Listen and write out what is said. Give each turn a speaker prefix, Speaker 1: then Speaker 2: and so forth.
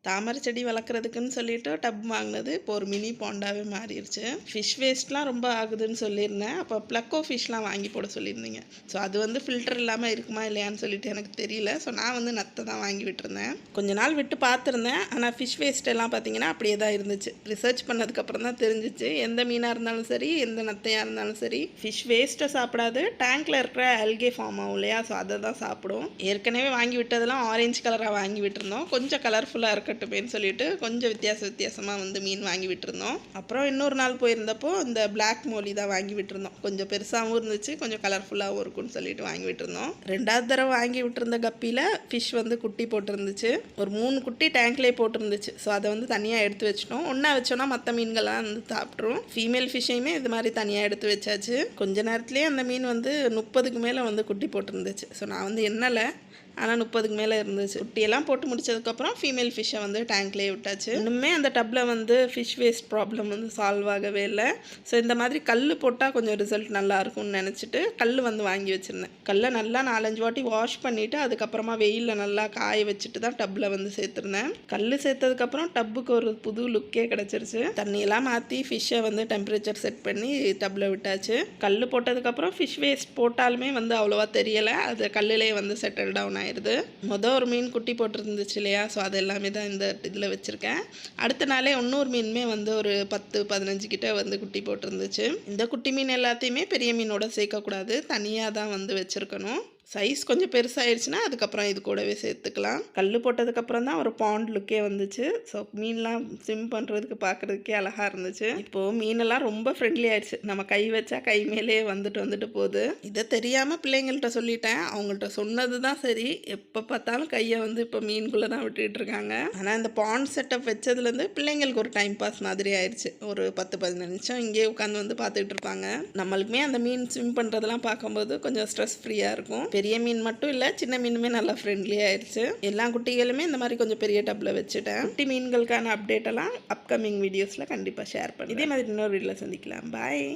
Speaker 1: தாமரை செடி வளர்க்குறதுக்குன்னு சொல்லிட்டு டப் வாங்கினது இப்போ ஒரு மினி பாண்டாகவே மாறிடுச்சு. ஃபிஷ் வேஸ்ட்லாம் ரொம்ப ஆகுதுன்னு சொல்லியிருந்தேன். அப்போ ப்ளக்கோ ஃபிஷ்லாம் வாங்கி போட சொல்லியிருந்தீங்க. ஸோ அது வந்து ஃபில்டர் இல்லாமல் இருக்குமா இல்லையான்னு சொல்லிட்டு எனக்கு தெரியல. ஸோ நான் வந்து நத்தை தான் வாங்கி விட்டுருந்தேன். கொஞ்ச நாள் விட்டு பார்த்துருந்தேன். ஆனால் ஃபிஷ் வேஸ்ட் எல்லாம் பார்த்தீங்கன்னா அப்படியே தான் இருந்துச்சு. ரிசர்ச் பண்ணதுக்கப்புறம் தான் தெரிஞ்சிச்சு எந்த மீனாக இருந்தாலும் சரி, எந்த நத்தையாக இருந்தாலும் சரி, ஃபிஷ் வேஸ்ட்டை சாப்பிடாது, டேங்க்கில் இருக்கிற அல்கே ஃபார்ம் ஆகும் இல்லையா, ஸோ அதை தான் சாப்பிடும். ஏற்கனவே வாங்கி விட்டதெல்லாம் ஆரஞ்சு கலராக வாங்கி விட்டுருந்தோம். கொஞ்சம் கலர்ஃபுல்லாக இருக்கட்டுமேன்னு சொல்லிட்டு கொஞ்சம் வித்தியாசமாக வந்து மீன் வாங்கி விட்டுருந்தோம். அப்புறம் இன்னொரு நாள் போயிருந்தப்போ இந்த பிளாக் மோலி தான் வாங்கி விட்டுருந்தோம். கொஞ்சம் பெருசாகவும் இருந்துச்சு, கொஞ்சம் கலர்ஃபுல்லாகவும் இருக்கும்னு சொல்லிட்டு வாங்கி விட்டுருந்தோம். 2வது தடவை வாங்கி விட்டுருந்த கப்பியில் ஃபிஷ் வந்து குட்டி போட்டிருந்துச்சு. ஒரு 3 குட்டி டேங்க்லேயே போட்டிருந்துச்சு. ஸோ அதை வந்து தனியாக எடுத்து வச்சிட்டோம். ஒன்றா வச்சோன்னா மற்ற மீன்கள்லாம் வந்து சாப்பிட்ரும். ஃபீமேல் ஃபிஷ்ஷையுமே இது மாதிரி தனியாக எடுத்து வச்சாச்சு. கொஞ்ச நேரத்துலேயே அந்த மீன் வந்து 30க்கு மேலே வந்து குட்டி போட்டிருந்துச்சு. ஸோ நான் வந்து எண்ணலை, ஆனால் 30க்கு மேலே இருந்துச்சு. குட்டியெல்லாம் போட்டு முடிச்சதுக்கப்புறம் ஃபீமேல் ஃபிஷ்ஷை வந்து டேங்க்லேயே விட்டாச்சு. இன்னுமே அந்த டப்பில் வந்து ஃபிஷ் வேஸ்ட் ப்ராப்ளம் வந்து சால்வ் ஆகவே இல்லை. ஸோ இந்த மாதிரி கல் போட்டால் கொஞ்சம் ரிசல்ட் நல்லாயிருக்கும்னு நினச்சிட்டு கல் வந்து வாங்கி வச்சுருந்தேன். கல்லை நல்லா 4-5 வாட்டி வாஷ் பண்ணிவிட்டு அதுக்கப்புறமா வெயிலில் நல்லா காய வச்சுட்டு தான் டப்பில் வந்து சேர்த்துருந்தேன். கல் சேர்த்ததுக்கப்புறம் டப்புக்கு ஒரு புது லுக்கே கிடச்சிருச்சு. தண்ணியெல்லாம் மாற்றி ஃபிஷ்ஷை வந்து டெம்பரேச்சர் செட் பண்ணி டப்பில் விட்டாச்சு. கல் போட்டதுக்கப்புறம் ஃபிஷ் வேஸ்ட் போட்டாலுமே வந்து அவ்வளோவா தெரியலை. அது கல்லிலே வந்து செட்டில் டவுன் ஆயிடுது. ஒரு மீன் குட்டி போட்டிருந்துச்சு இல்லையா, ஸோ அது எல்லாமே தான் இந்த இதில் வச்சுருக்கேன். அடுத்த நாளே இன்னொரு மீனுமே வந்து ஒரு 10-15 கிட்ட வந்து குட்டி போட்டிருந்துச்சு. இந்த குட்டி மீன் எல்லாத்தையுமே பெரிய மீனோட சேர்க்கக்கூடாது, தனியாக தான் வந்து வச்சுருக்கணும். சைஸ் கொஞ்சம் பெருசாகிடுச்சுன்னா அதுக்கப்புறம் இது கூடவே சேர்த்துக்கலாம். கல் போட்டதுக்கப்புறம் தான் ஒரு பாண்ட் லுக்கே வந்துச்சு. ஸோ மீன்லாம் ஸ்விம் பண்ணுறதுக்கு பார்க்குறதுக்கே அழகாக இருந்துச்சு. இப்போது மீனெல்லாம் ரொம்ப ஃப்ரெண்ட்லி ஆயிடுச்சு. நம்ம கை வச்சா கை மேலே வந்துட்டு போகுது. இதை தெரியாமல் பிள்ளைங்கள்ட்ட சொல்லிட்டேன். அவங்கள்ட்ட சொன்னது தான் சரி, எப்போ பார்த்தாலும் கையை வந்து இப்போ மீனுக்குள்ளே தான் விட்டுக்கிட்டு இருக்காங்க. ஆனால் இந்த பாண்ட் செட்டப் வச்சதுலேருந்து பிள்ளைங்களுக்கு ஒரு டைம் பாஸ் மாதிரி ஆயிடுச்சு. ஒரு 10-15 நிமிஷம் இங்கேயே உட்காந்து வந்து பார்த்துக்கிட்டு இருப்பாங்க. நம்மளுக்குமே அந்த மீன் ஸ்விம் பண்ணுறதெல்லாம் பார்க்கும்போது கொஞ்சம் ஸ்ட்ரெஸ் ஃப்ரீயாக இருக்கும். பெரிய மீன் மட்டும் இல்லை, சின்ன மீனுமே நல்லா ஃப்ரெண்ட்லி ஆயிடுச்சு. எல்லா குட்டிகளுமே இந்த மாதிரி கொஞ்சம் பெரிய டப்பில் வச்சுட்டேன். குட்டி மீன்களுக்கான அப்டேட்டெல்லாம் அப்கமிங் வீடியோஸில் கண்டிப்பாக ஷேர் பண்ணி இதே மாதிரி இன்னொரு வீடியோவில் சந்திக்கலாம். பாய்.